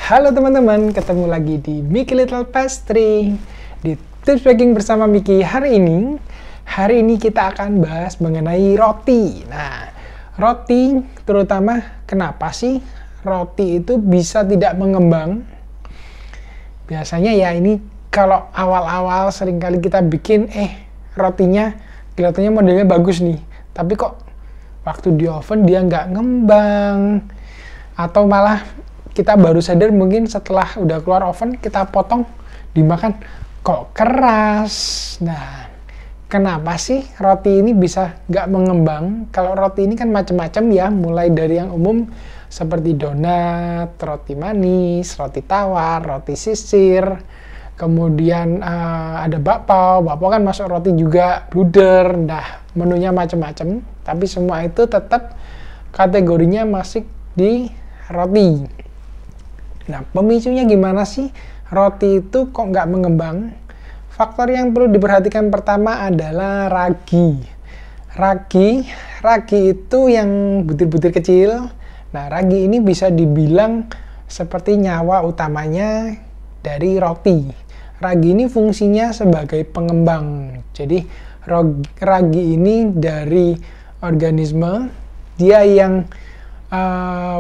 Halo teman-teman, ketemu lagi di Miki Little Pastry. Di Tips Baking bersama Miki hari ini kita akan bahas mengenai roti. Nah, roti terutama kenapa sih roti itu bisa tidak mengembang? Biasanya ya ini kalau awal-awal seringkali kita bikin, rotinya kelihatannya modelnya bagus nih, tapi kok waktu di oven dia nggak ngembang, atau malah kita baru sadar mungkin setelah udah keluar oven kita potong dimakan kok keras. Nah, kenapa sih roti ini bisa nggak mengembang? Kalau roti ini kan macam-macam ya, mulai dari yang umum seperti donat, roti manis, roti tawar, roti sisir, kemudian ada bakpao kan masuk roti juga, bluder. Nah, menunya macam-macam, tapi semua itu tetap kategorinya masih di roti. Nah, pemicunya gimana sih roti itu kok nggak mengembang? Faktor yang perlu diperhatikan pertama adalah ragi. Ragi itu yang butir-butir kecil. Nah, ragi ini bisa dibilang seperti nyawa utamanya dari roti. Ragi ini fungsinya sebagai pengembang. Jadi, ragi ini dari organisme, dia yang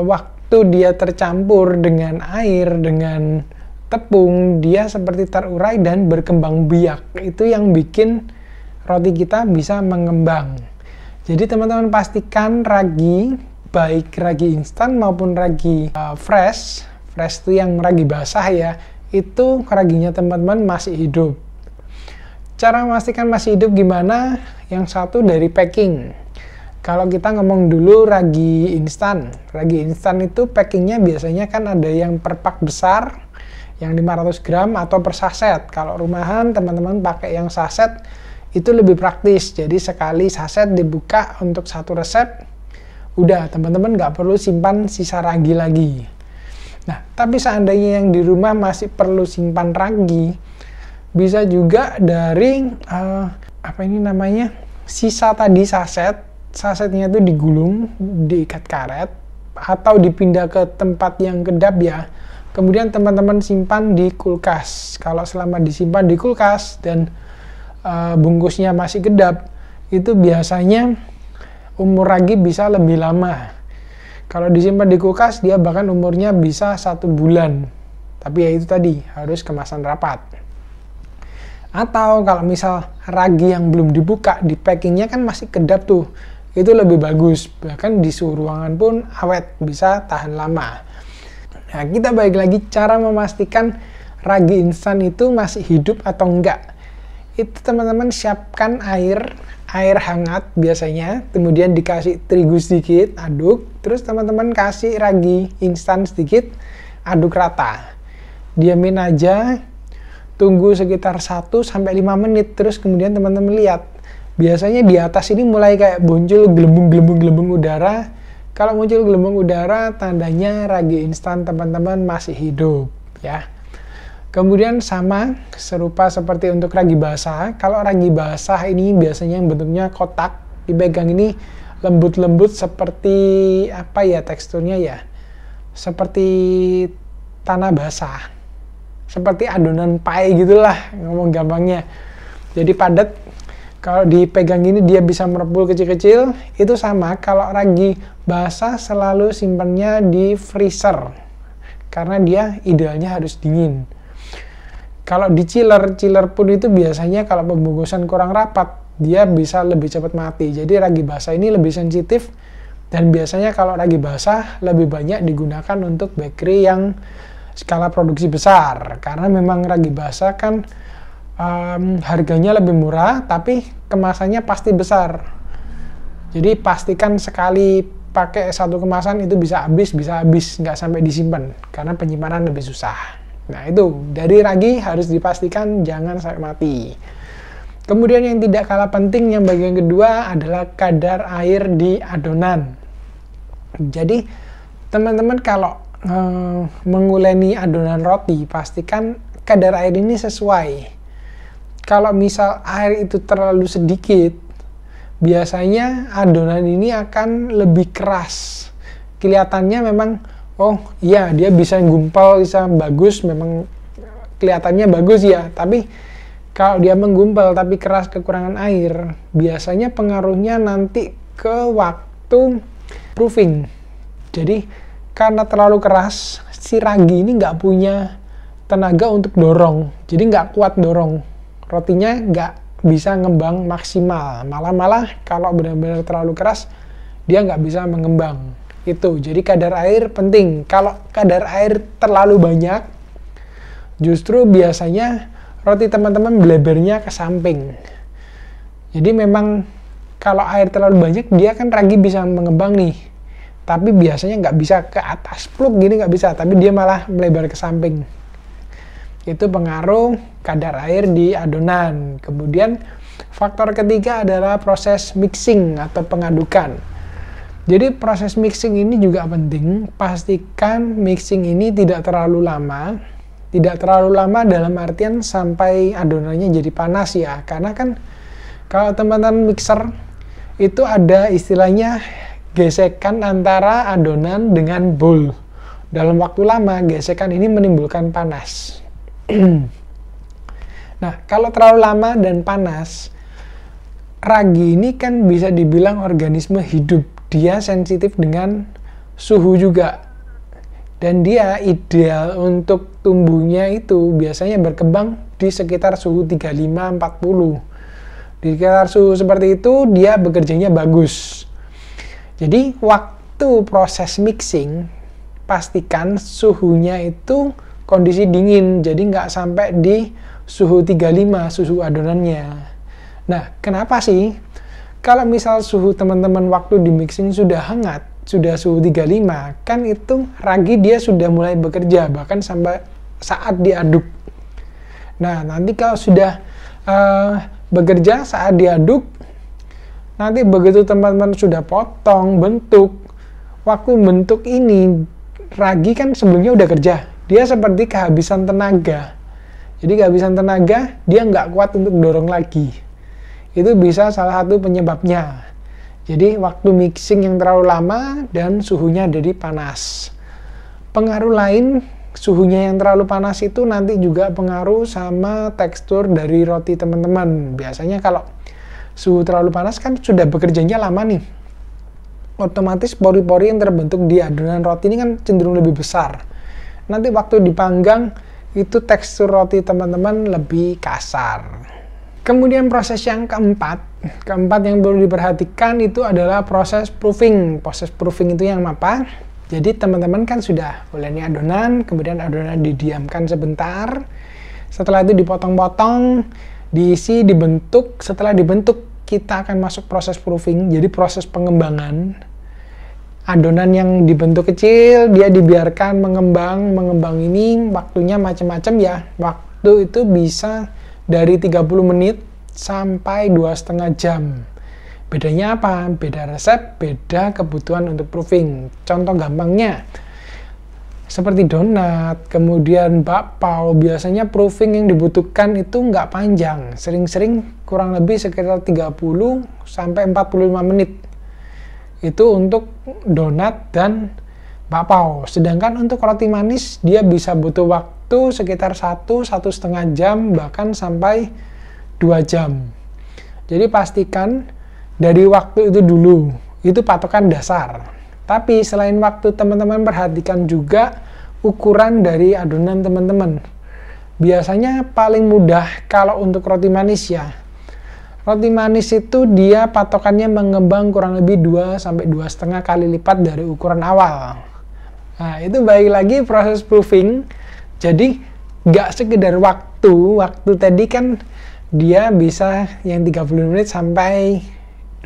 waktu dia tercampur dengan air, dengan tepung, dia seperti terurai dan berkembang biak. Itu yang bikin roti kita bisa mengembang. Jadi teman-teman pastikan ragi, baik ragi instan maupun ragi fresh itu yang ragi basah ya, itu raginya teman-teman masih hidup. Cara memastikan masih hidup gimana? Yang satu dari packing. Kalau kita ngomong dulu ragi instan itu packingnya biasanya kan ada yang per pak besar, yang 500 gram atau per saset. Kalau rumahan teman-teman pakai yang saset itu lebih praktis. Jadi sekali saset dibuka untuk satu resep, udah teman-teman nggak perlu simpan sisa ragi lagi. Nah, tapi seandainya yang di rumah masih perlu simpan ragi, bisa juga dari sisa tadi sasetnya itu digulung, diikat karet, atau dipindah ke tempat yang kedap ya. Kemudian teman-teman simpan di kulkas. Kalau selama disimpan di kulkas dan bungkusnya masih kedap, itu biasanya umur ragi bisa lebih lama. Kalau disimpan di kulkas, dia bahkan umurnya bisa 1 bulan. Tapi ya itu tadi, harus kemasan rapat. Atau kalau misal ragi yang belum dibuka, di packingnya kan masih kedap tuh, itu lebih bagus, bahkan di suhu ruangan pun awet, bisa tahan lama. Nah, kita balik lagi cara memastikan ragi instan itu masih hidup atau enggak. Itu teman-teman siapkan air hangat biasanya, kemudian dikasih terigu sedikit, aduk, terus teman-teman kasih ragi instan sedikit, aduk rata. Diamin aja, tunggu sekitar 1-5 menit, terus kemudian teman-teman lihat. Biasanya di atas ini mulai kayak muncul gelembung udara. Kalau muncul gelembung udara, tandanya ragi instan teman-teman masih hidup ya. Kemudian sama, serupa seperti untuk ragi basah. Kalau ragi basah ini biasanya yang bentuknya kotak, dipegang ini lembut-lembut seperti apa ya teksturnya ya? Seperti tanah basah. Seperti adonan pie gitulah, ngomong gampangnya. Jadi padat. Kalau dipegang ini dia bisa merepul kecil-kecil. Itu sama, kalau ragi basah selalu simpannya di freezer. Karena dia idealnya harus dingin. Kalau di chiller pun itu biasanya kalau pembungkusan kurang rapat, dia bisa lebih cepat mati. Jadi ragi basah ini lebih sensitif. Dan biasanya kalau ragi basah lebih banyak digunakan untuk bakery yang skala produksi besar. Karena memang ragi basah kan harganya lebih murah, tapi kemasannya pasti besar. Jadi pastikan sekali pakai satu kemasan itu bisa habis, nggak sampai disimpan, karena penyimpanan lebih susah. Nah itu, dari ragi harus dipastikan jangan sampai mati. Kemudian yang tidak kalah penting, yang bagian kedua adalah kadar air di adonan. Jadi teman-teman kalau menguleni adonan roti, pastikan kadar air ini sesuai. Kalau misal air itu terlalu sedikit, biasanya adonan ini akan lebih keras. Kelihatannya memang oh iya dia bisa gumpal, bisa bagus, memang kelihatannya bagus ya, tapi kalau dia menggumpal tapi keras kekurangan air, biasanya pengaruhnya nanti ke waktu proofing. Jadi karena terlalu keras, si ragi ini nggak punya tenaga untuk dorong, jadi nggak kuat dorong, rotinya nggak bisa ngembang maksimal, malah kalau benar-benar terlalu keras dia nggak bisa mengembang. Itu jadi kadar air penting. Kalau kadar air terlalu banyak, justru biasanya roti teman-teman blebernya ke samping. Jadi memang kalau air terlalu banyak, dia kan ragi bisa mengembang nih, tapi biasanya nggak bisa ke atas pluk gini, nggak bisa, tapi dia malah melebar ke samping. Itu pengaruh kadar air di adonan. Kemudian faktor ketiga adalah proses mixing atau pengadukan. Jadi proses mixing ini juga penting. Pastikan mixing ini tidak terlalu lama. Tidak terlalu lama dalam artian sampai adonannya jadi panas ya. Karena kan kalau teman-teman mixer itu ada istilahnya gesekan antara adonan dengan bowl. Dalam waktu lama gesekan ini menimbulkan panas. Nah, kalau terlalu lama dan panas, ragi ini kan bisa dibilang organisme hidup. Dia sensitif dengan suhu juga. Dan dia ideal untuk tumbuhnya itu biasanya berkembang di sekitar suhu 35-40. Di sekitar suhu seperti itu dia bekerjanya bagus. Jadi waktu proses mixing, pastikan suhunya itu kondisi dingin. Jadi nggak sampai di suhu 35 suhu adonannya. Nah, kenapa sih? Kalau misal suhu teman-teman waktu di mixing sudah hangat, sudah suhu 35, kan itu ragi dia sudah mulai bekerja, bahkan sampai saat diaduk. Nah, nanti kalau sudah bekerja saat diaduk, nanti begitu teman-teman sudah potong, bentuk, waktu bentuk ini, ragi kan sebelumnya udah kerja. Dia seperti kehabisan tenaga. Jadi kehabisan tenaga, dia nggak kuat untuk dorong lagi. Itu bisa salah satu penyebabnya. Jadi waktu mixing yang terlalu lama dan suhunya jadi panas. Pengaruh lain, suhunya yang terlalu panas itu nanti juga pengaruh sama tekstur dari roti teman-teman. Biasanya kalau suhu terlalu panas kan sudah bekerjanya lama nih. Otomatis pori-pori yang terbentuk di adonan roti ini kan cenderung lebih besar. Nanti waktu dipanggang itu tekstur roti teman-teman lebih kasar. Kemudian proses yang keempat yang perlu diperhatikan itu adalah proses proofing. Proses proofing itu yang apa? Jadi teman-teman kan sudah uleni adonan, kemudian adonan didiamkan sebentar. Setelah itu dipotong-potong, diisi, dibentuk. Setelah dibentuk, kita akan masuk proses proofing. Jadi proses pengembangan. Adonan yang dibentuk kecil, dia dibiarkan mengembang ini waktunya macam-macam ya. Waktu itu bisa dari 30 menit sampai 2,5 jam. Bedanya apa? Beda resep, beda kebutuhan untuk proofing. Contoh gampangnya, seperti donat, kemudian bakpao, biasanya proofing yang dibutuhkan itu nggak panjang. Sering-sering kurang lebih sekitar 30 sampai 45 menit. Itu untuk donat dan bakpao. Sedangkan untuk roti manis, dia bisa butuh waktu sekitar 1-1,5 jam, bahkan sampai 2 jam. Jadi pastikan dari waktu itu dulu, itu patokan dasar. Tapi selain waktu, teman-teman perhatikan juga ukuran dari adonan teman-teman. Biasanya paling mudah kalau untuk roti manis ya. Roti manis itu dia patokannya mengembang kurang lebih 2-2,5 kali lipat dari ukuran awal. Nah, itu balik lagi proses proofing. Jadi nggak sekedar waktu tadi kan dia bisa yang 30 menit sampai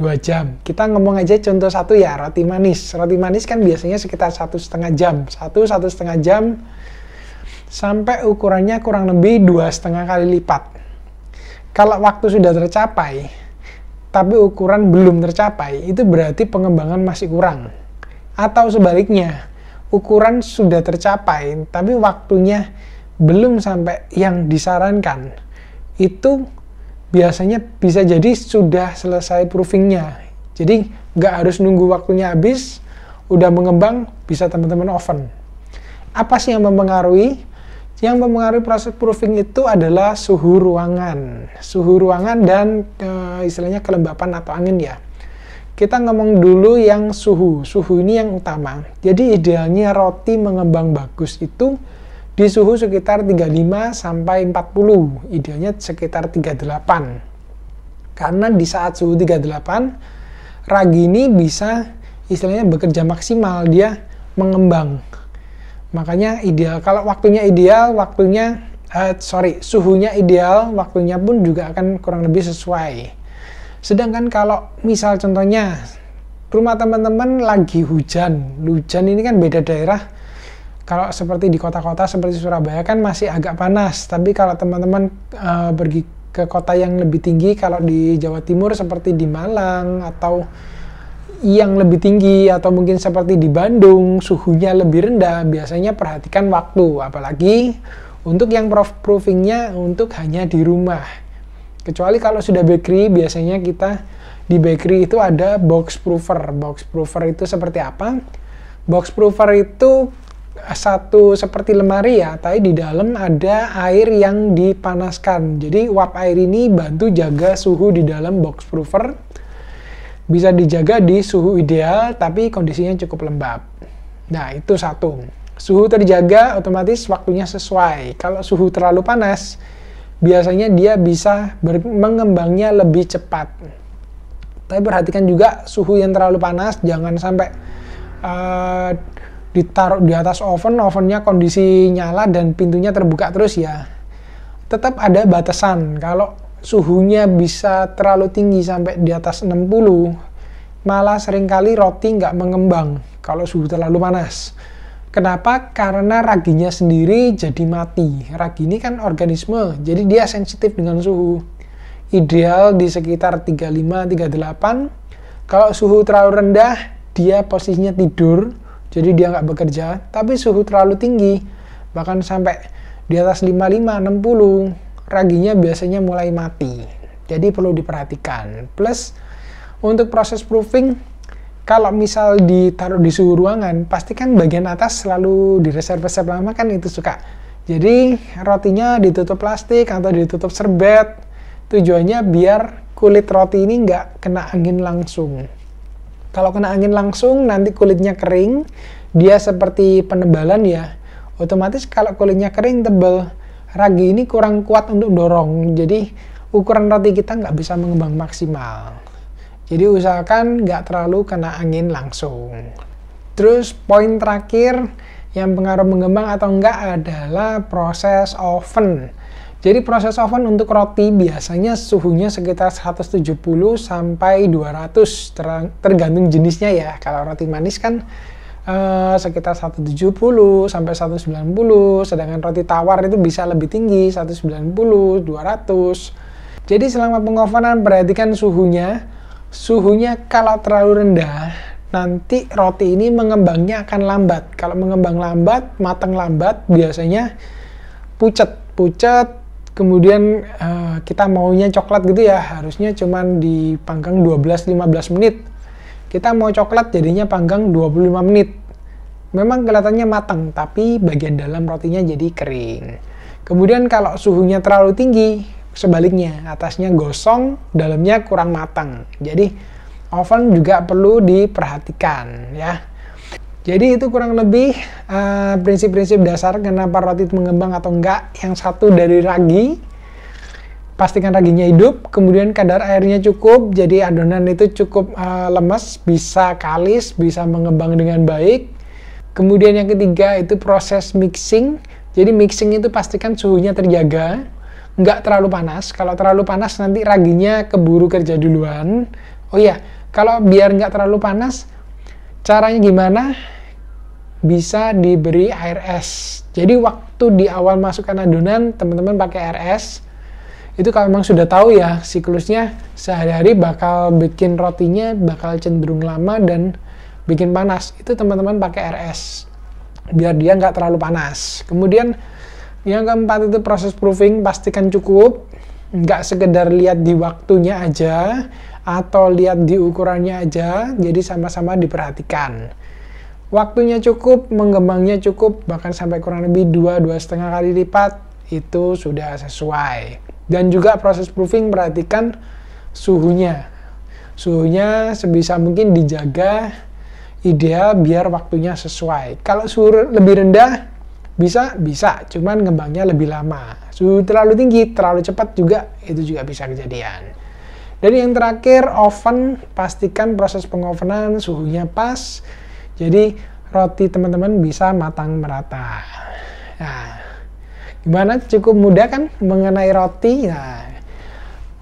2 jam. Kita ngomong aja contoh satu ya, roti manis. Roti manis kan biasanya sekitar 1,5 jam. 1-1,5 jam sampai ukurannya kurang lebih 2,5 kali lipat. Kalau waktu sudah tercapai, tapi ukuran belum tercapai, itu berarti pengembangan masih kurang. Atau sebaliknya, ukuran sudah tercapai, tapi waktunya belum sampai yang disarankan. Itu biasanya bisa jadi sudah selesai proofingnya. Jadi nggak harus nunggu waktunya habis, udah mengembang, bisa teman-teman oven. Apa sih yang mempengaruhi? Yang mempengaruhi proses proofing itu adalah suhu ruangan dan istilahnya kelembapan atau angin ya. Kita ngomong dulu yang suhu ini yang utama. Jadi idealnya roti mengembang bagus itu di suhu sekitar 35 sampai 40, idealnya sekitar 38. Karena di saat suhu 38, ragi ini bisa istilahnya bekerja maksimal, dia mengembang. Makanya ideal, kalau suhunya ideal, waktunya pun juga akan kurang lebih sesuai. Sedangkan kalau misal contohnya rumah teman-teman lagi hujan ini kan beda daerah. Kalau seperti di kota-kota seperti Surabaya kan masih agak panas, tapi kalau teman-teman pergi ke kota yang lebih tinggi, kalau di Jawa Timur seperti di Malang atau yang lebih tinggi, atau mungkin seperti di Bandung suhunya lebih rendah, biasanya perhatikan waktu, apalagi untuk yang proofingnya untuk hanya di rumah. Kecuali kalau sudah bakery, biasanya kita di bakery itu ada box proofer. Box proofer itu seperti apa? Box proofer itu satu seperti lemari ya, tapi di dalam ada air yang dipanaskan. Jadi uap air ini bantu jaga suhu di dalam box proofer. Bisa dijaga di suhu ideal, tapi kondisinya cukup lembab. Nah, itu satu. Suhu terjaga, otomatis waktunya sesuai. Kalau suhu terlalu panas, biasanya dia bisa mengembangnya lebih cepat. Tapi perhatikan juga suhu yang terlalu panas, jangan sampai ditaruh di atas ovennya kondisi nyala dan pintunya terbuka terus ya. Tetap ada batasan. Kalau suhunya bisa terlalu tinggi sampai di atas 60, malah seringkali roti nggak mengembang kalau suhu terlalu panas. Kenapa? Karena raginya sendiri jadi mati. Ragi ini kan organisme, jadi dia sensitif dengan suhu. Ideal di sekitar 35-38. Kalau suhu terlalu rendah, dia posisinya tidur, jadi dia nggak bekerja. Tapi suhu terlalu tinggi, bahkan sampai di atas 55-60, raginya biasanya mulai mati. Jadi perlu diperhatikan. Plus untuk proses proofing, kalau misal ditaruh di suhu ruangan, pastikan bagian atas selalu diresep-resep lama kan itu suka. Jadi rotinya ditutup plastik atau ditutup serbet. Tujuannya biar kulit roti ini nggak kena angin langsung. Kalau kena angin langsung nanti kulitnya kering, dia seperti penebalan ya. Otomatis kalau kulitnya kering tebal, ragi ini kurang kuat untuk dorong, jadi ukuran roti kita nggak bisa mengembang maksimal. Jadi usahakan nggak terlalu kena angin langsung. Terus poin terakhir yang pengaruh mengembang atau enggak adalah proses oven. Jadi proses oven untuk roti biasanya suhunya sekitar 170 sampai 200 tergantung jenisnya ya. Kalau roti manis kan sekitar 170 sampai 190, sedangkan roti tawar itu bisa lebih tinggi 190, 200. Jadi selama pengovenan perhatikan suhunya. Suhunya kalau terlalu rendah, nanti roti ini mengembangnya akan lambat. Kalau mengembang lambat, matang lambat, biasanya pucat. Kemudian kita maunya coklat gitu ya, harusnya cuman dipanggang 12-15 menit. Kita mau coklat jadinya panggang 25 menit. Memang kelihatannya matang, tapi bagian dalam rotinya jadi kering. Kemudian kalau suhunya terlalu tinggi, sebaliknya, atasnya gosong, dalamnya kurang matang. Jadi oven juga perlu diperhatikan ya. Jadi itu kurang lebih prinsip-prinsip dasar kenapa roti itu mengembang atau enggak. Yang satu dari ragi, pastikan raginya hidup, kemudian kadar airnya cukup, jadi adonan itu cukup lemes, bisa kalis, bisa mengembang dengan baik. Kemudian yang ketiga itu proses mixing. Jadi mixing itu pastikan suhunya terjaga, nggak terlalu panas. Kalau terlalu panas nanti raginya keburu kerja duluan. Oh iya, kalau biar nggak terlalu panas, caranya gimana? Bisa diberi air es. Jadi waktu di awal masukkan adonan, teman-teman pakai air es. Itu kalau memang sudah tahu ya siklusnya sehari-hari bakal bikin rotinya bakal cenderung lama dan bikin panas. Itu teman-teman pakai air es biar dia nggak terlalu panas. Kemudian yang keempat itu proses proofing, pastikan cukup, nggak sekedar lihat di waktunya aja atau lihat di ukurannya aja, jadi sama-sama diperhatikan. waktunya cukup, mengembangnya cukup, bahkan sampai kurang lebih 2-2,5 kali lipat, itu sudah sesuai. Dan juga proses proofing, perhatikan suhunya. Suhunya sebisa mungkin dijaga ideal biar waktunya sesuai. Kalau suhu lebih rendah, bisa, cuman ngembangnya lebih lama. Suhu terlalu tinggi, terlalu cepat juga, itu juga bisa kejadian. Dan yang terakhir, oven, pastikan proses pengovenan suhunya pas. Jadi roti teman-teman bisa matang merata. Nah, gimana? Cukup mudah kan mengenai roti? Nah,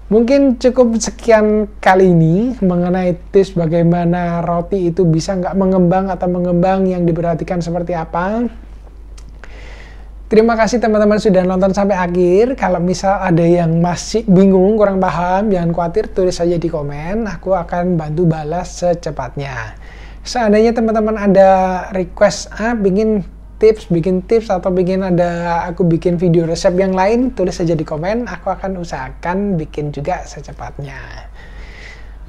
mungkin cukup sekian kali ini mengenai tips bagaimana roti itu bisa nggak mengembang atau mengembang, yang diperhatikan seperti apa. Terima kasih teman-teman sudah nonton sampai akhir. Kalau misal ada yang masih bingung, kurang paham, jangan khawatir, tulis saja di komen. Aku akan bantu balas secepatnya. Seandainya teman-teman ada request, bikin tips atau aku bikin video resep yang lain, tulis saja di komen. Aku akan usahakan bikin juga secepatnya.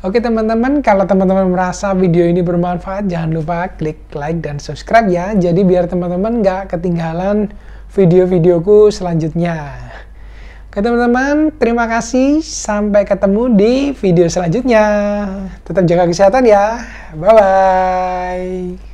Oke teman-teman, kalau teman-teman merasa video ini bermanfaat, jangan lupa klik like dan subscribe ya. Jadi biar teman-teman nggak ketinggalan video-videoku selanjutnya. Oke teman-teman, terima kasih. Sampai ketemu di video selanjutnya. Tetap jaga kesehatan ya. Bye-bye.